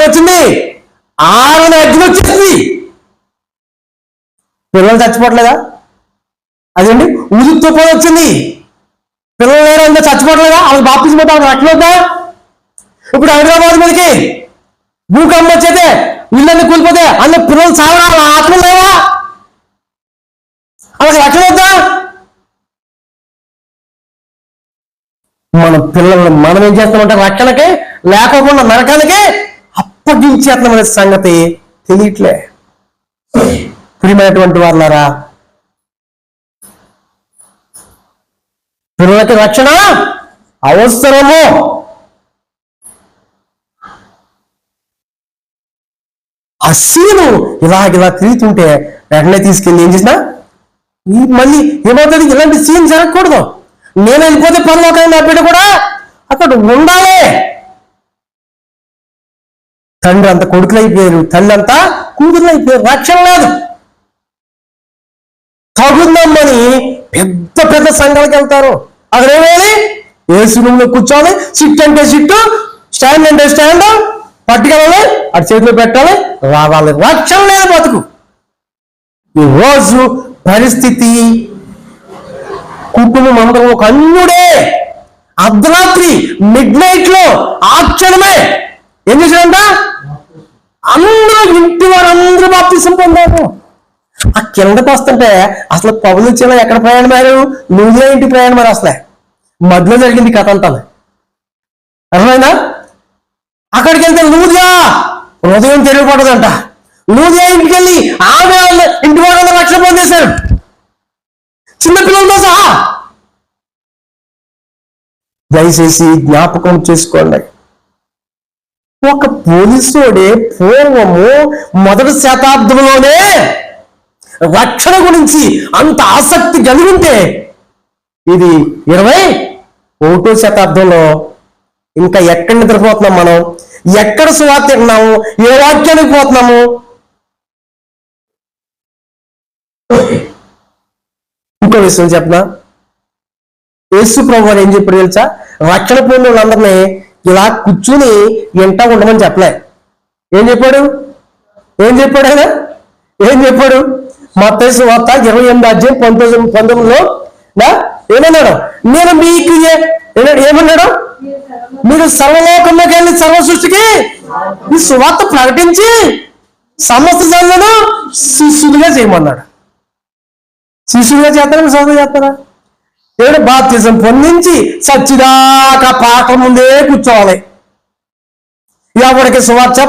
వచ్చింది, ఆరని అగ్ని వచ్చేసింది. పిల్లలు చచ్చిపోవట్లేదా? అదేంటి ఉదుకు తుఫాను వచ్చింది, పిల్లలు లేరు అంతా చచ్చిపోవట్లేదా? వాళ్ళకి బాప్తిజం పోతే వాళ్ళకి రక్షణ వద్దా? ఇప్పుడు హైదరాబాద్ మీదకి భూకంపం వచ్చేదే, ఇళ్ళని కూలిపోతే అందులో పిల్లలు చావడా? ఆత్మ లేవా? వాళ్ళకి రక్షణ వద్దా? మన పిల్లల్ని మనం ఏం చేస్తామంటే రక్షణకి లేకోకుండా నరకానికి అప్పగించేస్తున్నామనే సంగతి తెలియట్లే. ప్రియమైనటువంటి వారులారా, పిల్లలకి రక్షణ అవసరము. ఆ సీను ఇలా తిరుగుతుంటే వెంటనే తీసుకెళ్ళి ఏం చేసినా మళ్ళీ ఏమవుతుంది, ఇలాంటి సీన్ జరగకూడదు. నేను వెళ్ళిపోతే పరలోకం నా బిడ్డ కూడా అక్కడ ఉండాలి. తండ్రి అంత కొడుకులు అయిపోయారు, తల్లి అంతా కూతురు అయిపోయారు, రక్షణ లేదు. తగుందమ్మని పెద్ద పెద్ద సంఘాలకు వెళ్తారు. అక్కడ ఏమేయాలి? ఏసీ రూమ్ లో కూర్చోవాలి, సిట్ అంటే సిట్టు, స్టాండ్ అంటే స్టాండ్, పట్టుకెళ్ళాలి, అటు చేతిలో పెట్టాలి, రావాలి. రక్షణ లేదు బతుకు. ఈరోజు పరిస్థితి కుటుంబం అందరం ఒక అన్యుడే. అర్ధరాత్రి మిడ్ నైట్ లో ఆ క్షణమే ఏం చేశాడంట? అందరూ ఇంటి వారందరూ బాప్తిసం పొందారు. ఆ కిందకు వస్తుంటే అసలు పగులు వచ్చేలా ఎక్కడ ప్రయాణమారు? లూజియా ఇంటి ప్రయాణమారు. అసలే మధ్యలో జరిగింది కథ అంతా. అర్థమైందా? అక్కడికి వెళ్తే లూజియా హృదయం తెలియకూడదంట. లూజియా ఇంటికి వెళ్ళి ఆమె ఇంటి వాళ్ళ రక్షణ పొందేశారు, చిన్నపిల్లలతో సహా. దయచేసి జ్ఞాపకం చేసుకోండి, ఒక పోలీసుడే పూర్వము మొదటి శతాబ్దంలోనే రక్షణ గురించి అంత ఆసక్తి కలిగి ఉంటే, ఇది 21వ శతాబ్దంలో ఇంకా ఎక్కడ నిద్రపోతున్నాం మనం? ఎక్కడ సువార్త విన్నాము? ఏ వాక్యానికి పోతున్నాము? ఇంకో విషయం చెప్పనా? యేసు ప్రభు వారు ఏం చెప్పాడు తెలుసా? రక్షణ పొందిన వాళ్ళందరినీ ఇలా కూర్చుని ఎంట ఉండమని చెప్పలే. ఏం చెప్పాడు? ఆయన ఏం చెప్పాడు? మత్తయి సువార్త 28:19లో ఏమన్నాడు? నేను మీకు ఏమన్నాడు? మీరు సర్వలోకంలోకి వెళ్ళి సర్వ సృష్టికి ఈ సువార్త ప్రకటించి సమస్త జనులను శిష్యులుగా చేయమన్నాడు. శిష్యులుగా చేస్తారా? సోదరు చేస్తారా? ఏడు బాప్తిజం పొందించి సచ్చిదాకా పాట ముందే కూర్చోవాలి. ఎవరికి సువార్త